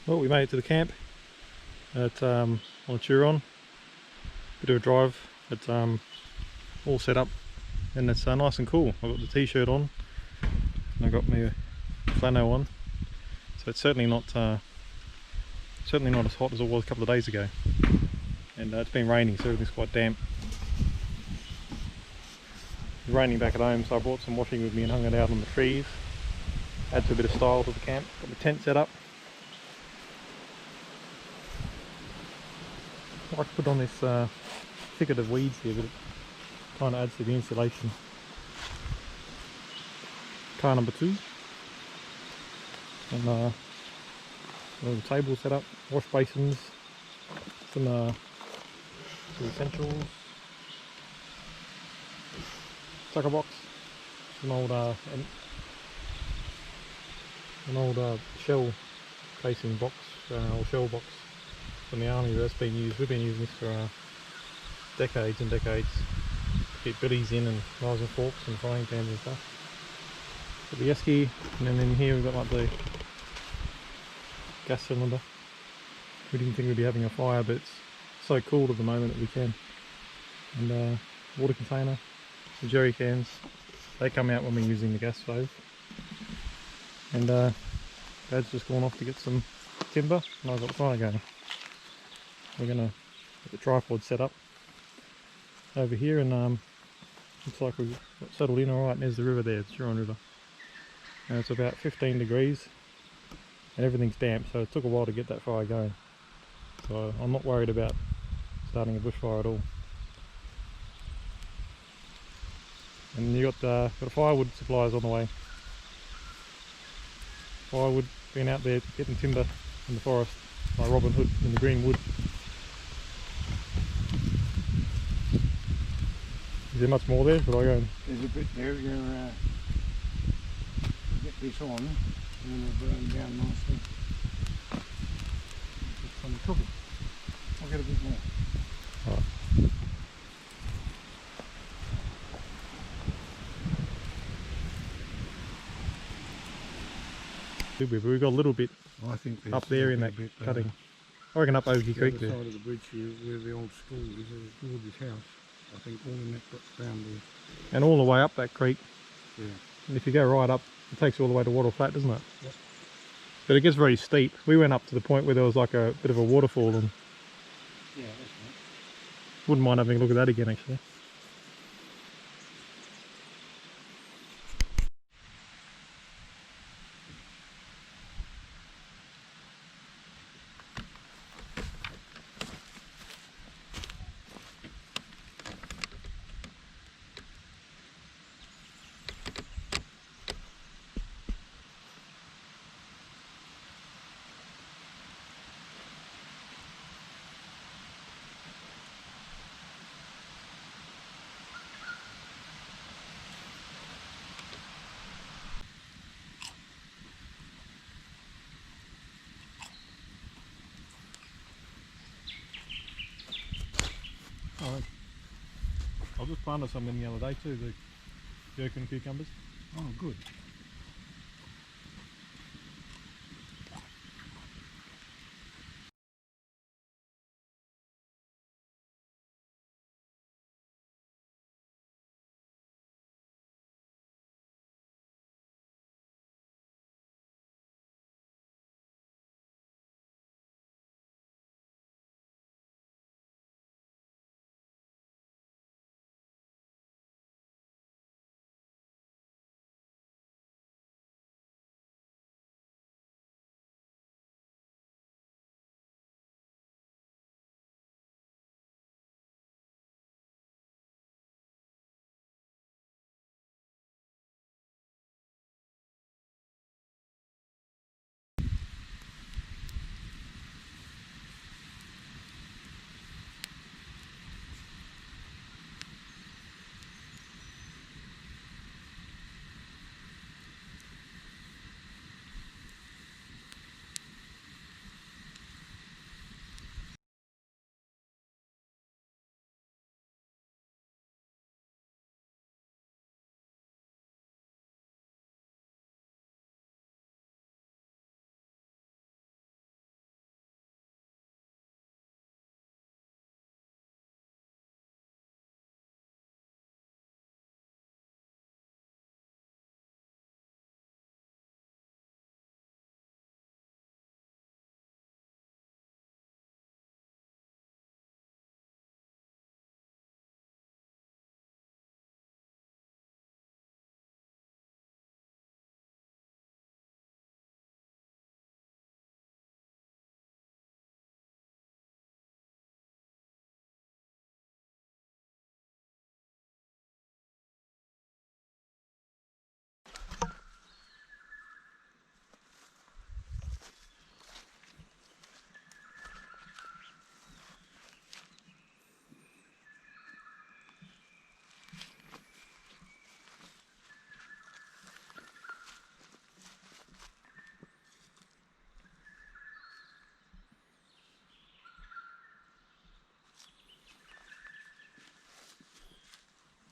Well, we made it to the camp at on Turon. Bit of a drive. It's all set up and it's nice and cool. I've got the t-shirt on and I've got my flannel on, so it's certainly not as hot as it was a couple of days ago. And it's been raining, so everything's quite damp. It's raining back at home, so I brought some washing with me and hung it out on the trees. Adds a bit of style to the camp. Got my tent set up. I like to put on this thicket of weeds here, but it kind of adds to the insulation. Car number 2. And a little table set up, wash basins, some essentials, tucker box, an old shell casing box, or shell box from the army that's been used. We've been using this for decades and decades to keep billies in, and knives and forks and frying pans and stuff. Got the esky, and then in here we've got like the gas cylinder. We didn't think we'd be having a fire, but it's so cool at the moment that we can. And water container, the jerry cans, they come out when we're using the gas stove. And Dad's just gone off to get some timber, and I've got the fire going. We're gonna get the tripod set up over here, and looks like we've got settled in alright. There's the river there, the Turon River. And it's about 15 degrees and everything's damp, so it took a while to get that fire going. So I'm not worried about starting a bushfire at all. And you got firewood supplies on the way. Firewood, been out there getting timber in the forest by Robin Hood in the green wood. Is there much more there? Should I go and... There's a bit there. Get this on, and it'll burn down nicely. Get some cooking. I'll get a bit more. Right. We've got a little bit I think up there in that cutting. I reckon up Ogie Creek there. The other side of the bridge here, where the old school is, a gorgeous house. I think all in that ground there. And all the way up that creek. Yeah. And if you go right up, it takes you all the way to Wattle Flat, doesn't it? Yep. But it gets very steep. We went up to the point where there was like a bit of a waterfall, and Yeah, that's right. wouldn't mind having a look at that again actually. Alright. I just planted some in the other day too, the gherkin and cucumbers. Oh, good.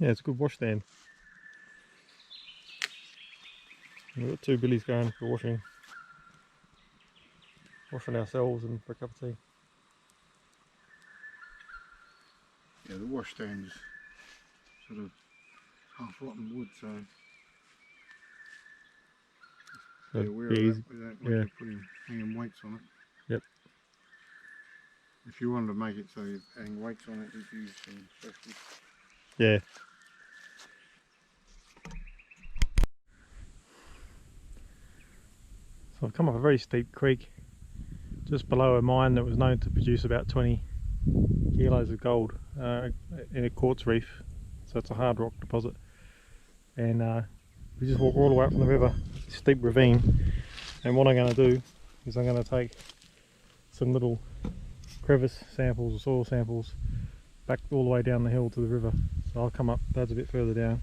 Yeah, it's a good wash stand. We've got 2 billies going for washing ourselves and for a cup of tea. Yeah, the wash stand's sort of half rotten wood, so be aware of that. We don't want you putting hanging weights on it. Yep. If you wanted to make it so you hang weights on it, you'd use some special. Yeah. So I've come up a very steep creek just below a mine that was known to produce about 20 kilos of gold in a quartz reef. So it's a hard rock deposit. And we just walk all the way up from the river, steep ravine. And what I'm going to do is I'm going to take some little crevice samples or soil samples back all the way down the hill to the river. So I'll come up, that's a bit further down.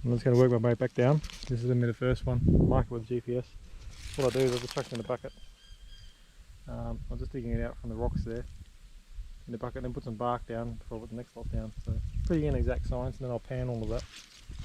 I'm just going to work my way back down. This is going to be the first one, mark it with GPS. What I do is I just chuck it in the bucket. I'm just digging it out from the rocks there in the bucket and then put some bark down before I put the next lot down. So pretty inexact science, and then I'll pan all of that.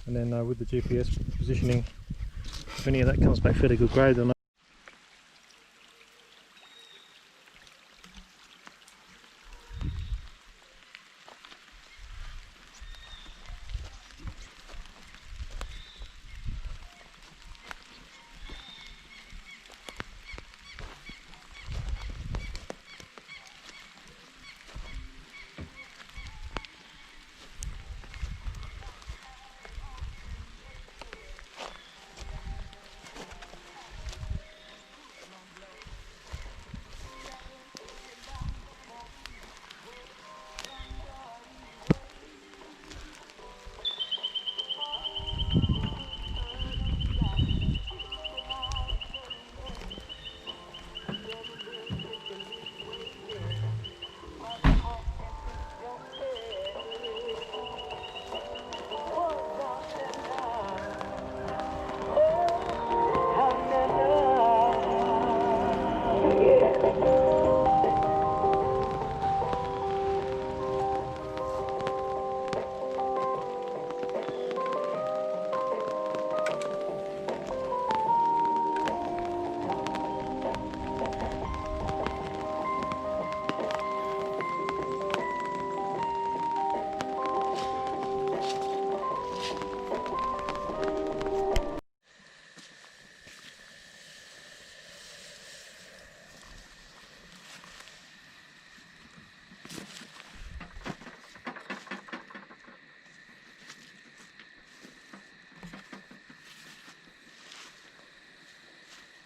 And then with the GPS positioning, if any of that comes back fairly good grade, then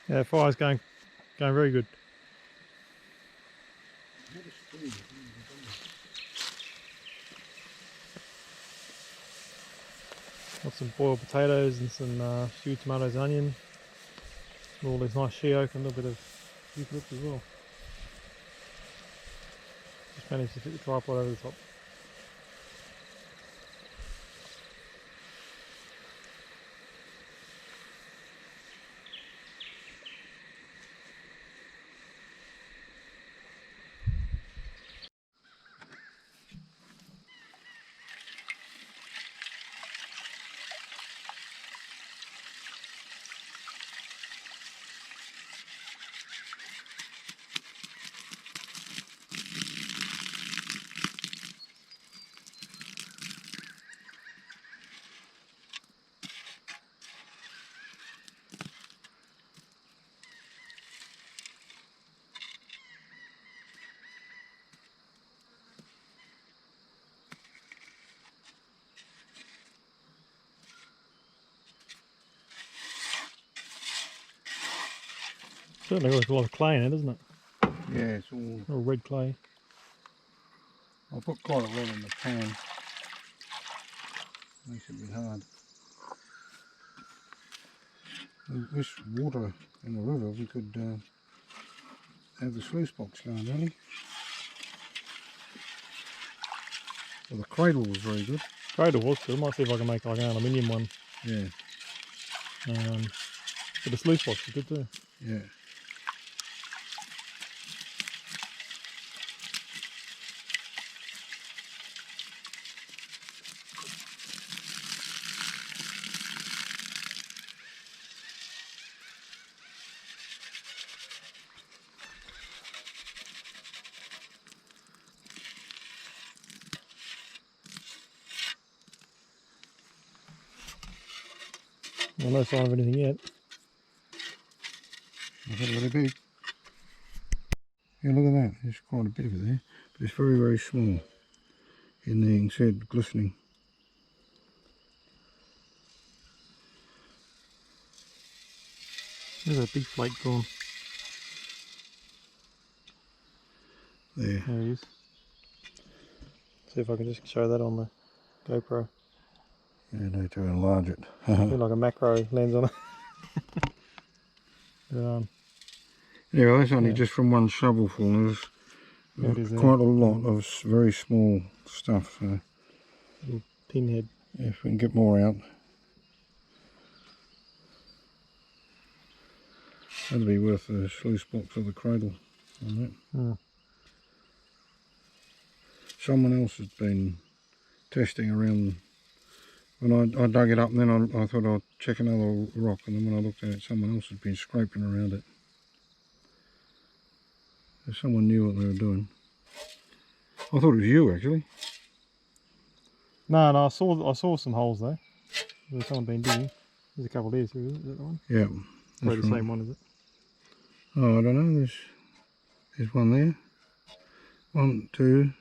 yeah, fire's going very good. Got some boiled potatoes and some stewed tomatoes and onion. All this nice she oak and a little bit of eucalyptus as well. Just managed to fit the tripod over the top. Certainly looks a lot of clay in it, doesn't it? Yeah, it's all red clay. I'll put quite a lot in the pan. Makes it a bit hard. With this water in the river, we could have the sluice box going, really. Well, the cradle was very good. Cradle was good. I might see if I can make like an aluminium one. Yeah. But the sluice box is good too. Yeah. Well, no sign of anything yet. I thought it would be. Yeah, look at that. There's quite a bit of it there. But it's very, very small. In there, you can see it glistening. There's a big flake gone. There. There he is. See if I can just show that on the GoPro. Yeah, need to enlarge it. Feel like a macro lens on it. Yeah, that's only Yeah. just from one shovelful. There's quite a lot of very small stuff. So Little pinhead. yeah, if we can get more out, that'd be worth the sluice box or the cradle on that. Mm. Someone else has been testing around. When I dug it up, and then I thought I'd check another rock, and then when I looked at it, someone else had been scraping around it. So someone knew what they were doing. I thought it was you, actually. No, I saw some holes there. There's someone been digging. There's a couple there too, is that the one? Yeah. Probably the right. same one, is it? Oh, I don't know. There's one there. 1, 2.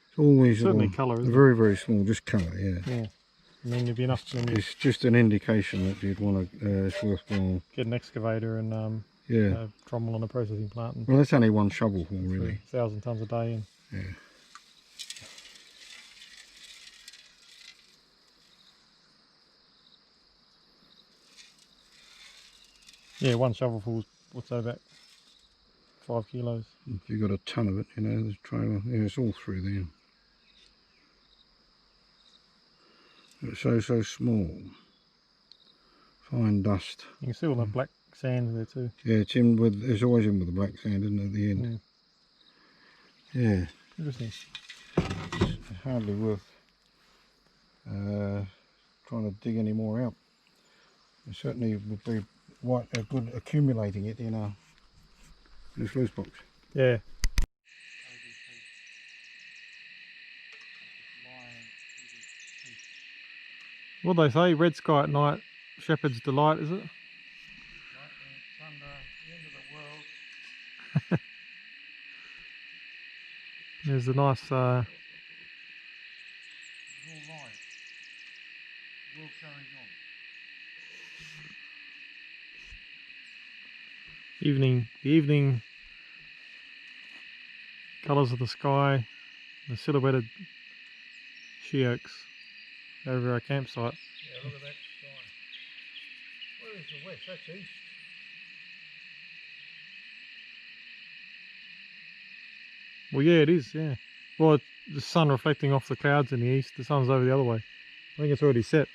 It's all these Certainly little, colour, isn't very, very small, just colour, yeah. Yeah. I mean, there'd be enough to It's just an indication that you'd want to, it's worthwhile. get an excavator and Yeah. a trommel on a processing plant. And Well, that's only one shovelful, really. 1,000 tonnes a day. And Yeah. yeah, one shovelful, what's that, about 5 kilos? If you've got a ton of it, you know, the trailer, yeah, it's all through there. It's so small. Fine dust. You can see all the black sand there too. Yeah, it's always in with the black sand, isn't it, at the end? Yeah. Interesting. It's hardly worth trying to dig any more out. It certainly would be quite a good accumulating it in a sluice box. Yeah. What do they say? Red sky at night, shepherd's delight, is it? It's under the end of the world. There's a nice It's all live. The world carries on. the evening colours of the sky, the silhouetted she oaks over our campsite. Yeah, look at that sky. Where is the west? That's east. Well, yeah, it is, yeah. Well, the sun reflecting off the clouds in the east, the sun's over the other way. I think it's already set.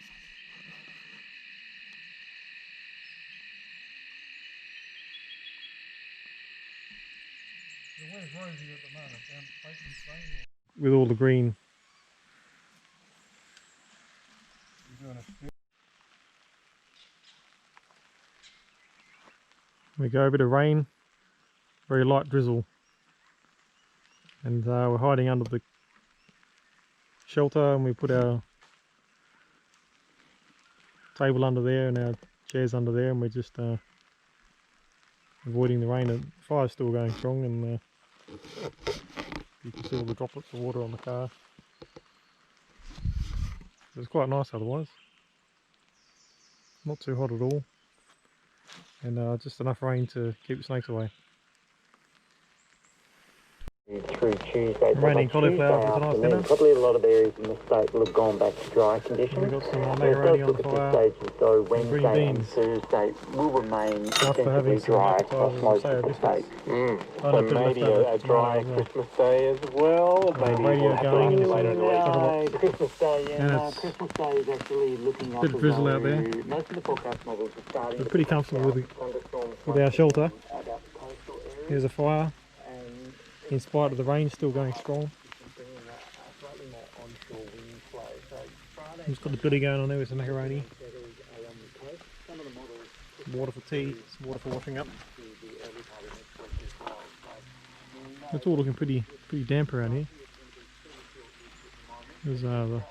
The weather's rosy at the moment down Bateman's Bay. With all the green. You're doing a split. We go, a bit of rain, very light drizzle. And we're hiding under the shelter, and we put our table under there and our chairs under there, and we're just avoiding the rain. The fire's still going strong, and you can see all the droplets of water on the car. It's quite nice otherwise. Not too hot at all, and just enough rain to keep the snakes away. Through Tuesday, Raining cauliflower for tonight's dinner. Probably a lot of areas in the state will have gone back to dry conditions. We've got some It macaroni does on look the at fire. this stage as though Wednesday and beans. Thursday will remain After having extensively some dry appetizers, across most say, of the biscuits. state. So maybe a dry Christmas day as well. Maybe radio we'll have going, rain so later in the week. chocolate. Christmas Day, And yeah, it's Christmas Day is actually looking up bit of drizzle out there. most of the forecast models are starting. We're pretty comfortable with our shelter. Here's a fire, in spite of the rain still going strong. Just got the billy going on there with some macaroni. Some water for tea, some water for washing up. It's all looking pretty damp around here. There's the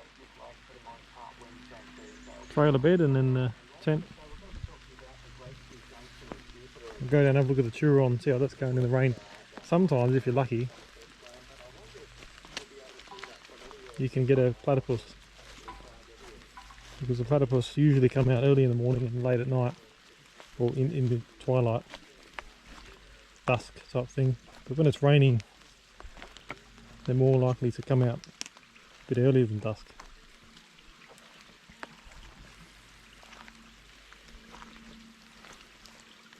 trailer bed and then the tent. We'll go down and have a look at the Turon, see how that's going in the rain. Sometimes, if you're lucky, you can get a platypus. Because the platypus usually come out early in the morning and late at night. Or in the twilight. Dusk type thing. But when it's raining, they're more likely to come out a bit earlier than dusk.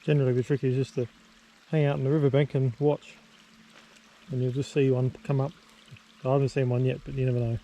Generally the trick is just to hang out on the riverbank and watch, and you'll just see one come up. I haven't seen one yet, but you never know.